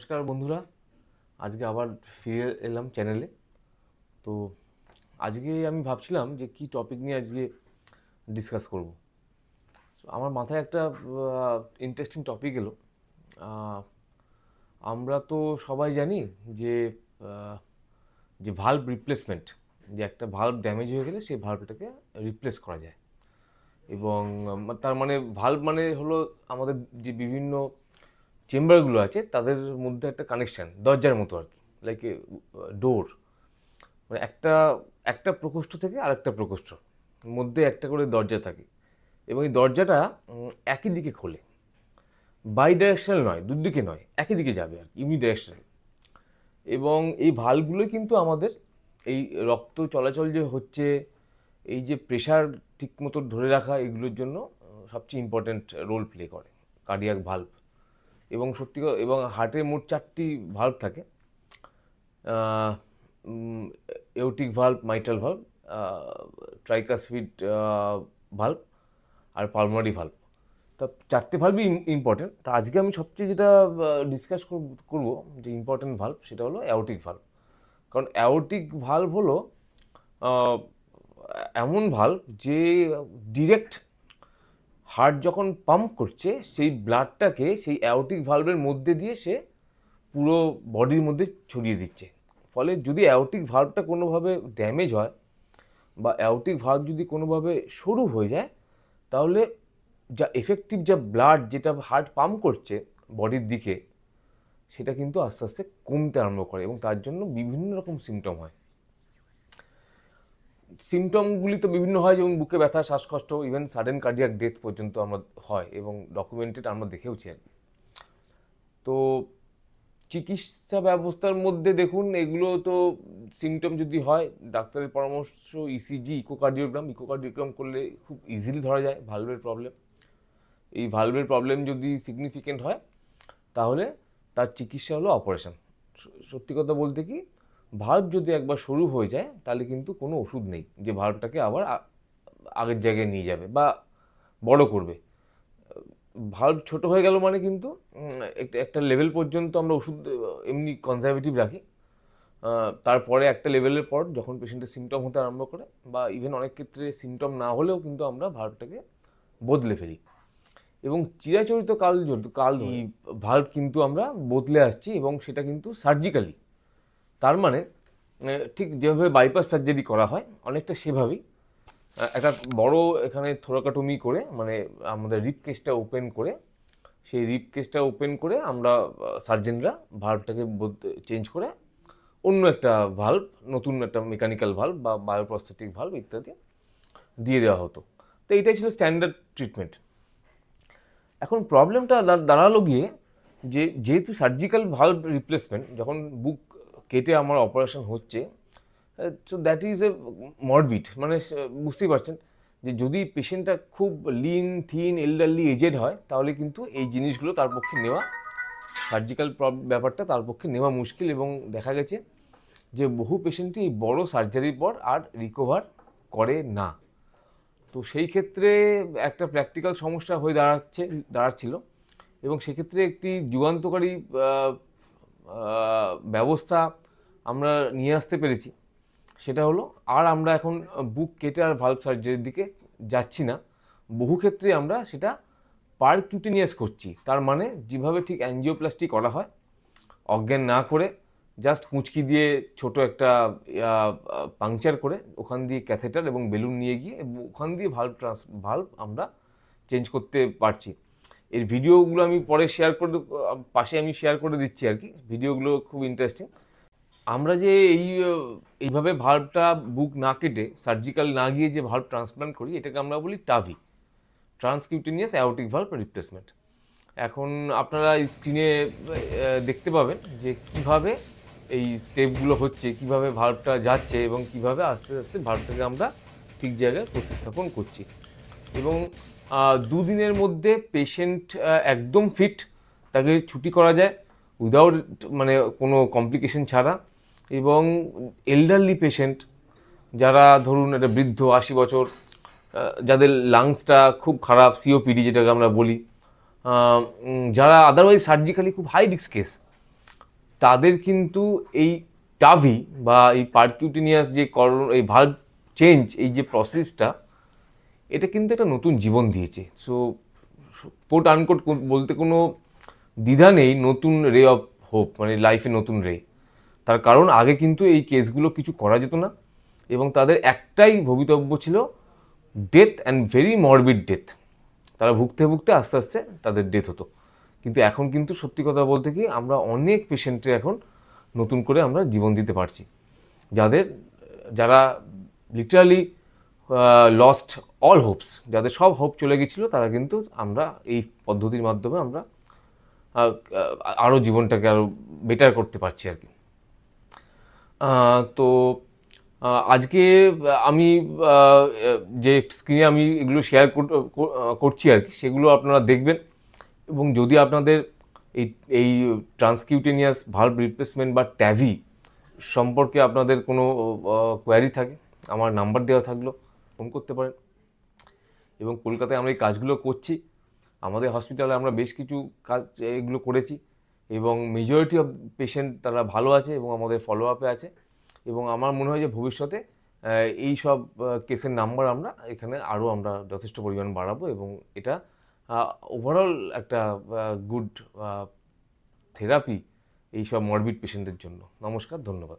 নমস্কার বন্ধুরা, আজকে আবার ফিরে এলাম চ্যানেলে। তো আজকে আমি ভাবছিলাম যে কি টপিক নিয়ে আজকে ডিসকাস করব। আমার মাথায় একটা ইন্টারেস্টিং টপিক এলো। আমরা তো সবাই জানি যে আহ, যে ভাল্ব রিপ্লেসমেন্ট, যে একটা ভাল্ব ড্যামেজ হয়ে গেলে সেই ভাল্বটাকে রিপ্লেস করা যায়। এবং তার মানে ভাল্ব মানে হলো আমাদের যে বিভিন্ন চেম্বারগুলো আছে তাদের মধ্যে একটা কানেকশান, দরজার মতো আর কি, লাইক এ ডোর। মানে একটা একটা প্রকোষ্ঠ থেকে আরেকটা প্রকোষ্ঠ মধ্যে একটা করে দরজা থাকে, এবং এই দরজাটা একই দিকে খোলে, বাই ডাইরেকশনাল নয়, দুদিকে নয়, একই দিকে যাবে আর কি, ইউনিডাইরেকশনাল। এবং এই ভালভগুলো কিন্তু আমাদের এই রক্ত চলাচল যে হচ্ছে, এই যে প্রেশার ঠিক মতো ধরে রাখা, এগুলোর জন্য সবচেয়ে ইম্পর্ট্যান্ট রোল প্লে করে কার্ডিয়াক ভাল্ভ। এবং সত্যি এবং হার্টের মোট 4টি ভাল্ভ থাকে: aortic valve, mitral valve, tricuspid valve আর পালমোনারি ভাল্ভ। তা 4টে ভাল্ভই ইম্পর্টেন্ট। তা আজকে আমি সবচেয়ে যেটা ডিসকাস করব যে ইম্পর্টেন্ট ভাল্ভ, সেটা হলো অ্যাওর্টিক ভাল্ভ। কারণ অ্যাওর্টিক ভাল্ভ হলো এমন ভাল্ভ যে ডিরেক্ট হার্ট যখন পাম্প করছে সেই ব্লাডটাকে সেই অ্যাওর্টিক ভাল্ভের মধ্যে দিয়ে সে পুরো বডির মধ্যে ছড়িয়ে দিচ্ছে। ফলে যদি অ্যাওর্টিক ভাল্ভটা কোনোভাবে ড্যামেজ হয় বা অ্যাওর্টিক ভাল্ভ যদি কোনোভাবে সরু হয়ে যায়, তাহলে যা এফেক্টিভ যা ব্লাড যেটা হার্ট পাম্প করছে বডির দিকে, সেটা কিন্তু আস্তে আস্তে কমতে আরম্ভ করে, এবং তার জন্য বিভিন্ন রকম সিমটম হয়। সিমটমগুলি তো বিভিন্ন হয়, যেমন বুকে ব্যথা, শ্বাসকষ্ট, ইভেন সাডেন কার্ডিয়াক ডেথ পর্যন্ত আমরা হয়, এবং ডকুমেন্টেড আমরা দেখেওছি আর কি। তো চিকিৎসা ব্যবস্থার মধ্যে দেখুন, এগুলো তো সিমটম যদি হয়, ডাক্তারের পরামর্শ ইসিজি, ইকোকার্ডিওগ্রাম করলে খুব ইজিলি ধরা যায় ভালভের প্রবলেম। এই ভালভের প্রবলেম যদি সিগনিফিকেন্ট হয়, তাহলে তার চিকিৎসা হলো অপারেশন। সত্যি কথা বলতে কি, ভাল্ভ যদি একবার শুরু হয়ে যায়, তাহলে কিন্তু কোনো ওষুধ নেই যে ভাল্ভটাকে আবার আগের জায়গায় নিয়ে যাবে বা বড় করবে। ভাল্ভ ছোট হয়ে গেল মানে কিন্তু একটা লেভেল পর্যন্ত আমরা ওষুধ এমনি কনজারভেটিভ রাখি। তারপরে একটা লেভেলের পর যখন পেশেন্টের সিমটম হতে আরম্ভ করে, বা ইভেন অনেক ক্ষেত্রে সিমটম না হলেও কিন্তু আমরা ভাল্ভটাকে বদলে ফেলি। এবং চিরাচরিত কাল এই ভাল্ভ কিন্তু আমরা বদলে আসছি, এবং সেটা কিন্তু সার্জিক্যালি। তার মানে ঠিক যেভাবে বাইপাস সার্জারি করা হয়, অনেকটা সেভাবেই একটা বড় এখানে থোরাকাটমি করে, মানে আমাদের রিপ কেসটা ওপেন করে, সেই রিপ কেসটা ওপেন করে আমরা সার্জেনরা ভাল্ভটাকে চেঞ্জ করে অন্য একটা ভাল্ভ, নতুন একটা মেকানিক্যাল ভাল্ভ বা বায়োপ্রস্থেটিক ভাল্ভ ইত্যাদি দিয়ে দেওয়া হতো। তো এইটাই ছিল স্ট্যান্ডার্ড ট্রিটমেন্ট। এখন প্রবলেমটা দাঁড়ালো গিয়ে যে যেহেতু সার্জিক্যাল ভাল্ভ রিপ্লেসমেন্ট, যখন বুক কেটে আমার অপারেশন হচ্ছে, so that is a morbid, মানে বুঝতেই পারছেন যে যদি পেশেন্টটা খুব লিন, থিন, এল্ডারলি, এজেড হয়, তাহলে কিন্তু এই জিনিসগুলো তার পক্ষে নেওয়া, সার্জিক্যাল ব্যাপারটা তার পক্ষে নেওয়া মুশকিল। এবং দেখা গেছে যে বহু পেশেন্টই এই বড় সার্জারির পর আর রিকভার করে না। তো সেই ক্ষেত্রে একটা প্র্যাকটিক্যাল সমস্যা হয়ে দাঁড়াচ্ছিল, এবং সেক্ষেত্রে একটি যুগান্তকারী ব্যবস্থা আমরা নিয়ে আসতে পেরেছি। সেটা হলো, আর আমরা এখন বুক কেটে আর ভাল্ভ সার্জারির দিকে যাচ্ছি না। বহু ক্ষেত্রে আমরা সেটা পারকিউটেনিয়াস করছি। তার মানে যেভাবে ঠিক অ্যাঞ্জিওপ্লাস্টি করা হয়, অজ্ঞান না করে জাস্ট কুঁচকি দিয়ে ছোট একটা পাংচার করে ওখান দিয়ে ক্যাথেটার এবং বেলুন নিয়ে গিয়ে ওখান দিয়ে ভাল্ভ আমরা চেঞ্জ করতে পারছি। এর ভিডিওগুলো আমি পরে পাশে আমি শেয়ার করে দিচ্ছি আর কি। ভিডিওগুলো খুব ইন্টারেস্টিং। আমরা যে এইভাবে ভাল্ভটা বুক না কেটে, সার্জিক্যাল না গিয়ে যে ভাল্ভ ট্রান্সপ্লান্ট করি, এটাকে আমরা বলি টাভি, ট্রান্সকিউটেনিয়াস অ্যাওর্টিক ভাল্ভ রিপ্লেসমেন্ট। এখন আপনারা স্ক্রিনে দেখতে পাবেন যে কিভাবে এই স্টেপগুলো হচ্ছে, কিভাবে ভাল্ভটা যাচ্ছে, এবং কিভাবে আস্তে আস্তে ভাল্ভটাকে আমরা ঠিক জায়গায় প্রতিস্থাপন করছি। এবং 2 দিনের মধ্যে পেশেন্ট একদম ফিট, তাকে ছুটি করা যায় উইদাউট, মানে কোনো কমপ্লিকেশন ছাড়া। এবং এল্ডারলি পেশেন্ট, যারা ধরুন একটা বৃদ্ধ 80 বছর, যাদের লাংসটা খুব খারাপ, সিওপিডি যেটাকে আমরা বলি, যারা আদারওয়াইজ সার্জিক্যালি খুব হাই রিস্ক কেস, তাদের কিন্তু এই টাভি বা এই পারকিউটিনিয়াস যে এই ভালভ চেঞ্জ, এই যে প্রসেসটা, এটা কিন্তু একটা নতুন জীবন দিয়েছে। সো কোট আনকোট বলতে কোনো দ্বিধা নেই, নতুন রে অফ হোপ, মানে লাইফে নতুন রে। তার কারণ আগে কিন্তু এই কেসগুলো কিছু করা যেত না, এবং তাদের একটাই ভবিতব্য ছিল death, and very morbid death. তারা ভুগতে ভুগতে আস্তে আস্তে তাদের ডেথ হতো। কিন্তু এখন কিন্তু সত্যি কথা বলতে কি, আমরা অনেক পেশেন্টে এখন নতুন করে আমরা জীবন দিতে পারছি, যারা লিটারালি লস্ট অল হোপস, যাদের সব হোপ চলে গেছিলো, তারা কিন্তু আমরা এই পদ্ধতির মাধ্যমে আমরা আরও জীবনটাকে আরও বেটার করতে পারছি আর কি। তো আজকে আমি যে স্ক্রিনে আমি এগুলো শেয়ার করছি আর কি, সেগুলো আপনারা দেখবেন। এবং যদি আপনাদের এই এই ট্রান্সকিউটেনিয়াস ভালভ রিপ্লেসমেন্ট বা ট্যাভি সম্পর্কে আপনাদের কোনো কোয়ারি থাকে, আমার নাম্বার দেওয়া থাকলো, ফোন করতে পারেন। এবং কলকাতায় আমরা এই কাজগুলো করছি, আমাদের হসপিটালে আমরা বেশ কিছু কাজ এগুলো করেছি, এবং মেজরিটি অফ পেশেন্ট তারা ভালো আছে এবং আমাদের ফলো আপে আছে। এবং আমার মনে হয় যে ভবিষ্যতে এই সব কেসের নাম্বার আমরা এখানে আরও আমরা যথেষ্ট পরিমাণ বাড়াবো, এবং এটা ওভারঅল একটা গুড থেরাপি এই সব মরবিড পেশেন্টদের জন্য। নমস্কার, ধন্যবাদ।